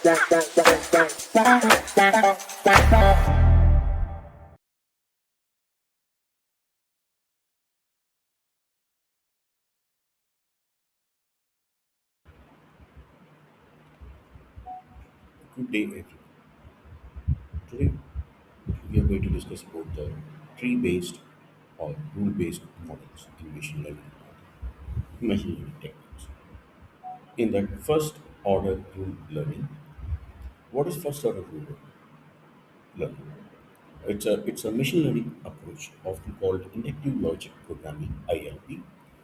Good day, everyone. Today, we are going to discuss about the tree-based or rule-based models in machine learning techniques. In that first-order rule learning, what is first-order rule learning? It's a machine learning approach, often called inductive logic programming (ILP),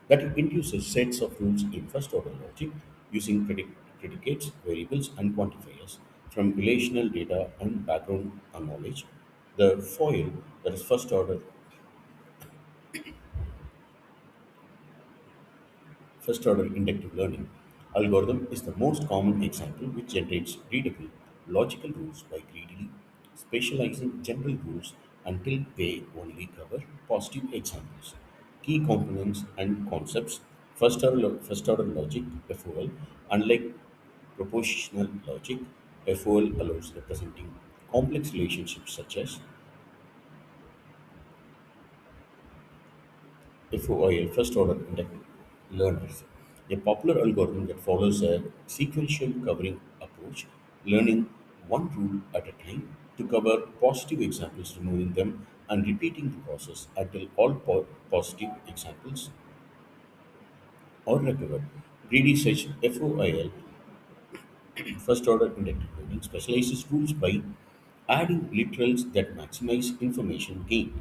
that introduces sets of rules in first-order logic using predicates, variables, and quantifiers from relational data and background knowledge. The FOIL, that is first order inductive learning algorithm, is the most common example which generates readable logical rules by greedily specializing general rules until they only cover positive examples. Key components and concepts: first order logic FOL, unlike propositional logic, FOL allows representing complex relationships such as FOIL, first order inductive learners, a popular algorithm that follows a sequential covering approach, learning one rule at a time to cover positive examples, removing them, and repeating the process until all positive examples are recovered. Greedy search FOIL, first order inductive learning, specializes rules by adding literals that maximize information gain.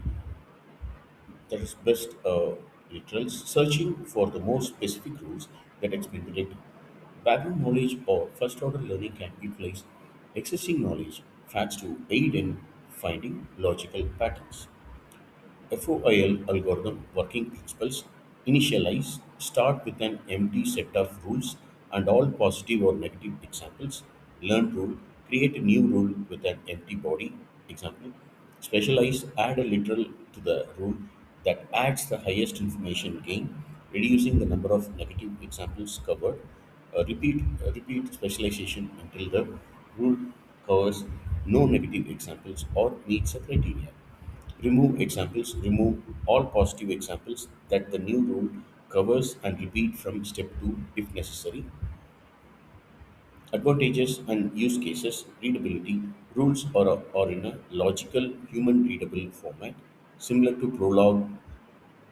That is best literals, searching for the more specific rules that explain the data. Background knowledge or first order learning can utilize existing knowledge facts to aid in finding logical patterns. FOIL algorithm working principles: initialize, start with an empty set of rules and all positive or negative examples. Learn rule, create a new rule with an empty body example. Specialize, add a literal to the rule that adds the highest information gain, reducing the number of negative examples covered. Repeat specialization until the rule covers no negative examples or meets a criteria. Remove examples, remove all positive examples that the new rule covers and repeat from step 2 if necessary. Advantages and use cases: readability. Rules are in a logical, human readable format, similar to prologue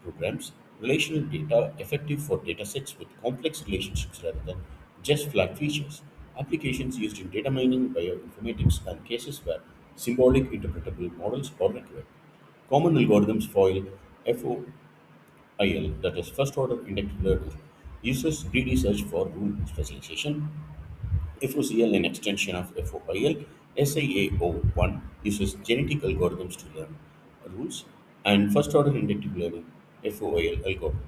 programs. Relational data, effective for datasets with complex relationships rather than just flat features. Applications used in data mining, bioinformatics, and cases where symbolic interpretable models are required. Common algorithms foil FOIL, that is first order inductive learner, uses greedy search for rule specialization. FOCL, an extension of FOIL. SIAO1 uses genetic algorithms to learn rules, and first order inductive learning FOIL algorithm.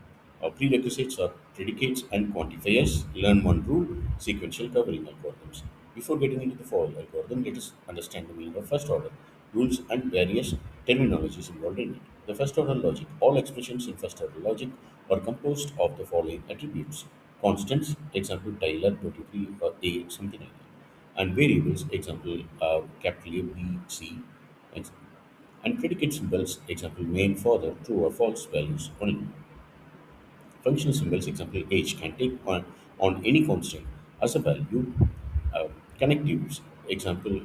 Prerequisites are predicates and quantifiers, learn one rule, sequential covering algorithms. Before getting into the FOIL algorithm, let us understand the meaning of first order rules and various terminologies involved in it. The first order logic: all expressions in first order logic are composed of the following attributes: constants, example Tyler 23 or A, something like that, and variables, example capital A, B, C, ex- and predicate symbols, example main, father, true or false values only. Functional symbols, example H, can take on any constant as a value. Uh, Connectives, example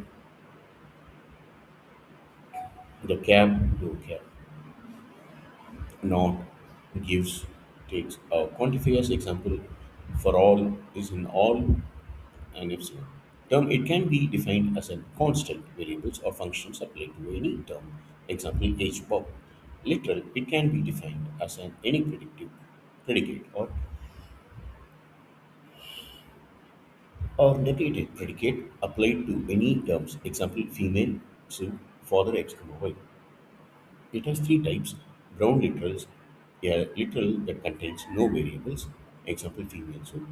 the cab, do cab, not, gives, takes. Quantifiers, example for all is in all, and epsilon. Term, it can be defined as a constant. Variables or functions applied to any term. Example H Bob. Literal, it can be defined as an any predictive predicate or negative predicate applied to any terms. Example female, so father x comma y. It has three types: brown literals, a literal that contains no variables, example female soup,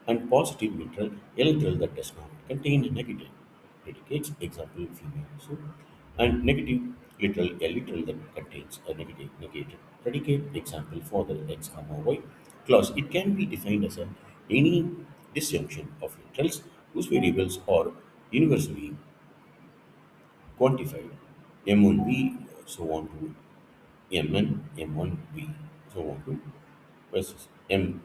and positive literal, a literal that does not contain a negative predicates, example female soup, and negative literal, a literal that contains a negative predicate, example father x comma y. Clause, it can be defined as any disjunction of literals whose variables are universally quantified M1V, so on to Mn, M1V, so on to versus Mn,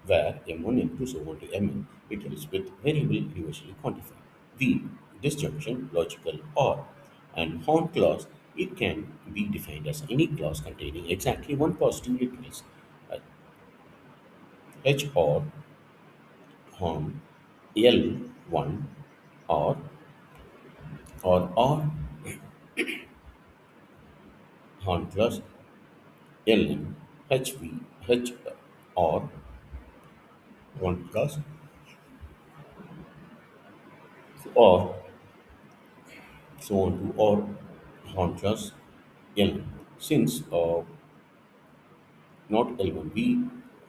where M1, M2, so on to Mn, it is with variable universally quantified. V, disjunction, logical OR, and horn clause, it can be defined as any clause containing exactly one positive literals, uh, H or horn, L1 or horn clause, Ln, HV, H or horn clause, or so on to or horn clause L. Since not L1 B,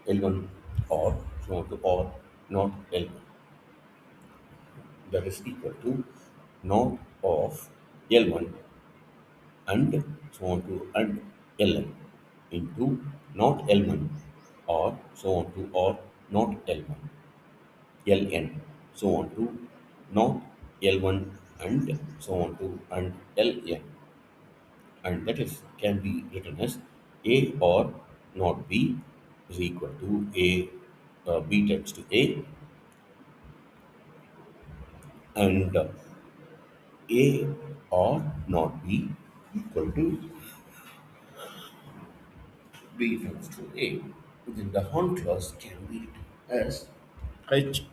L1 or so on to or not L1, that is equal to not of L1 and so on to and Ln into not L1 or so on to or not L1 Ln so on to not L1 and so on to and Ln, and that is can be written as A or not B is equal to B tends to A, and A or not B equal to B tends to A. Then the horn clause can be written as H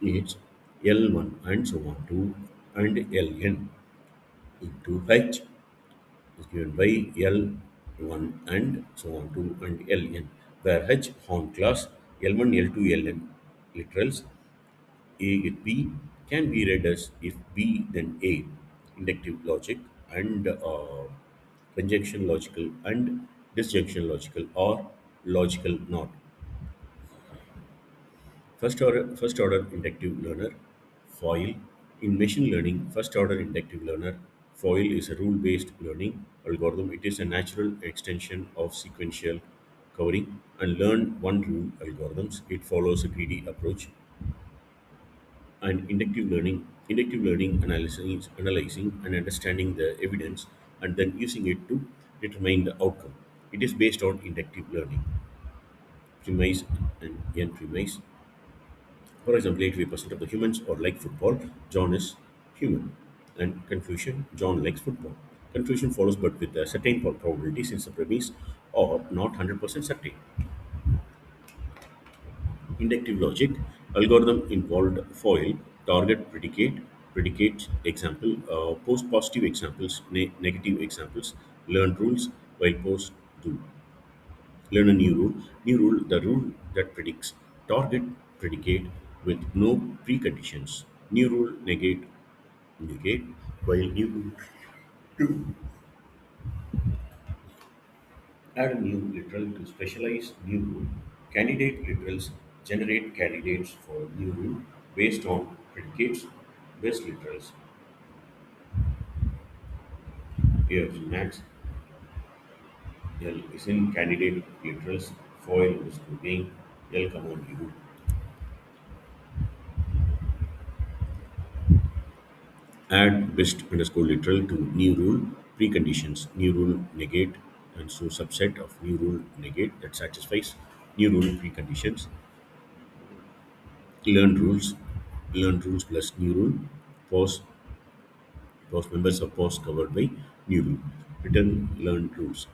is L1 and so on to and Ln into H is given by L1 and so on to and Ln, where H horn class L1, L2, Ln literals A with B can be read as if B then A, inductive logic and conjunction logical and disjunction logical or logical not. First order inductive learner, FOIL. In machine learning, first order inductive learner, FOIL is a rule based learning algorithm. It is a natural extension of sequential covering and learn one rule algorithms. It follows a greedy approach and inductive learning analyzing and understanding the evidence and then using it to determine the outcome. It is based on inductive learning premise and n premise. For example, 85% of the humans are like football. John is human. And conclusion, John likes football. Conclusion follows but with a certain probability since the premise are not 100% certain. Inductive logic algorithm involved FOIL, target, predicate, example, post positive examples, negative examples, learn rules, while post do. Learn a new rule, the rule that predicts, target, predicate with no preconditions. New rule, negate, while new rule add a new literal to specialize new rule. Candidate literals generate candidates for new rule based on predicates. Best literals. Here, Max L is in candidate literals. Foil is to being L command you. Add best underscore literal to new rule preconditions. New rule negate and so subset of new rule negate that satisfies new rule preconditions. Learn rules. Learn rules plus new rule. Pause. Pause members of pause covered by new rule. Return learned rules.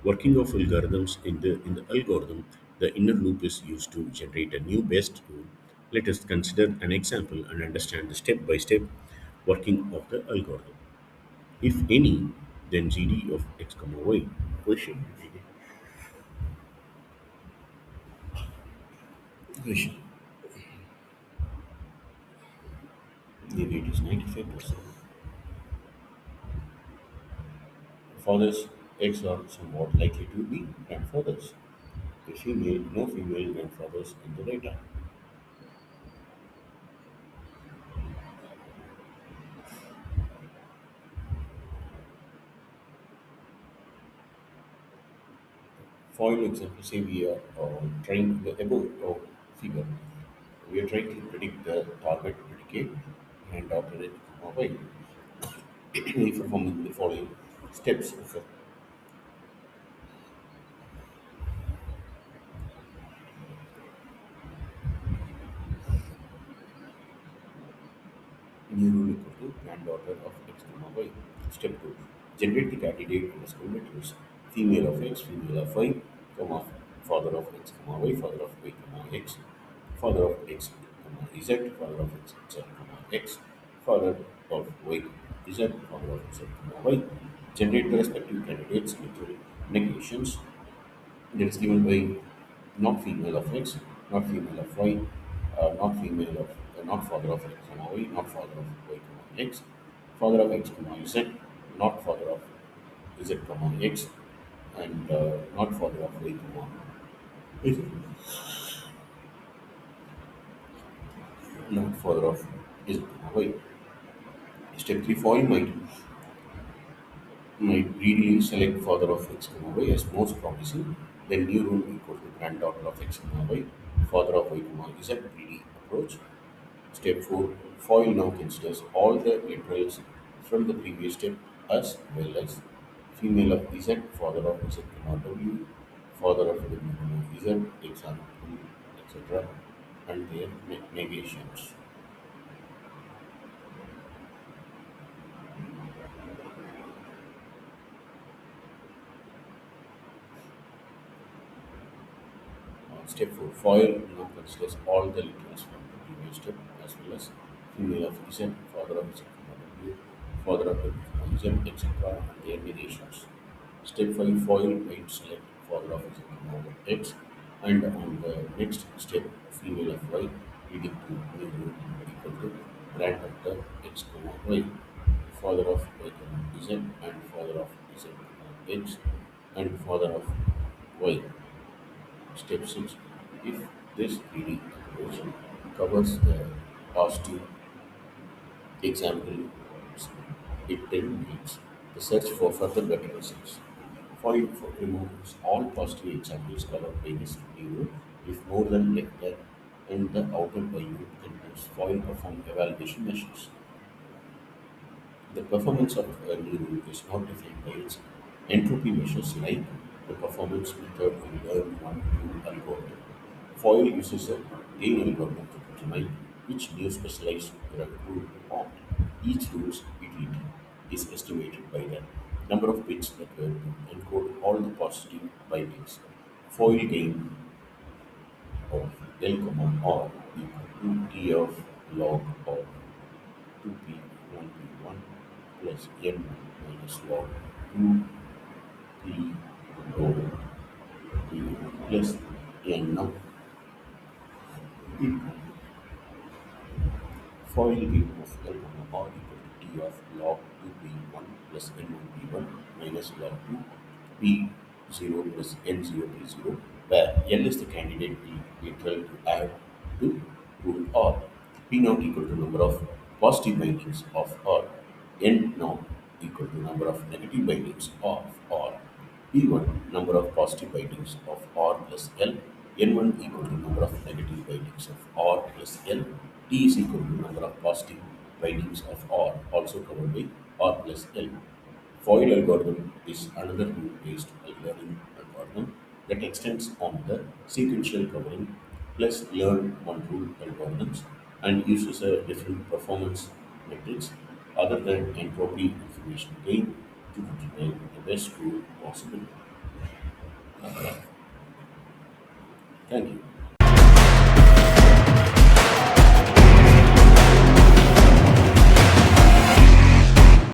Working of algorithms in the algorithm, the inner loop is used to generate a new best rule. Let us consider an example and understand the step-by-step working of the algorithm. If any, then GD of x comma y. Question. Question. The rate is 95%. Fathers, eggs are somewhat likely to be grandfathers. A female, no female grandfathers in the data. For example, say we are trying the above figure, we are trying to predict the target predicate and daughter X, Y. If performing the following steps of a new rule equal to granddaughter of X, Y. Step 2. Generate the candidate underscore matrix. Female of X, female of Y, comma, father of X, Y, father of Y, X, father of X, Z, father of X, Z, X, father of Y, Z, father of Z, Y. Generate the respective candidates with negations that is given by not female of X, not female of Y, not female of not father of X, Y, not father of Y, X, father of X, Z, not father of Z, X, and not father of Y, Z, not father of Z, Y. Step 3 for you might greedily select father of X, Y as most promising, then new rule equal to granddaughter of X, Y, father of Y, Z, greedy approach. Step 4. Foil now considers all the literals from the previous step as well as female of Z, father of Z, W, father of W, Z, example, etc. and their negations. Step 4. Foil now considers all the literals from the previous step as well as female of Z, father of Z, W, father of W, Z, etc. and their negations. Step 5. Foil might select father of Z, X and on the next step female of Y leading to new rule equal to granddaughter X, Y, father of Y, Z and father of Z, X and father of Y. Step 6. If this greedy approach covers the past two examples, it then means the search for further better results. For removes all positive examples covered by this video if more than left and the outer by you contains foil perform evaluation measures. The performance of a neuron is not defined by its entropy measures like the performance method in Learn 1 2 algorithm. FOIL uses a gain algorithm to determine which new specialized rule to opt. Each rule's utility is estimated by the number of bits required to encode all the positive bindings. FOIL gain of L, R equal to T of log of 2p 1p1 plus n minus log 2p log p plus n now foil game of L or equal to t of log 2p1 plus n1p1 minus log 2 p0 plus n0 p0 where n is the candidate literal to add to rule R. P naught equal to number of positive bindings of R. N naught equal to number of negative bindings of R. P1 number of positive bindings of R plus L. N1 equal to number of negative bindings of R plus L. T is equal to number of positive bindings of R also covered by R plus L. FOIL algorithm is another rule-based learning algorithm that extends on the sequential covering plus learn one rule algorithms and uses a different performance metrics other than entropy information gain to determine the best rule possible. Thank you.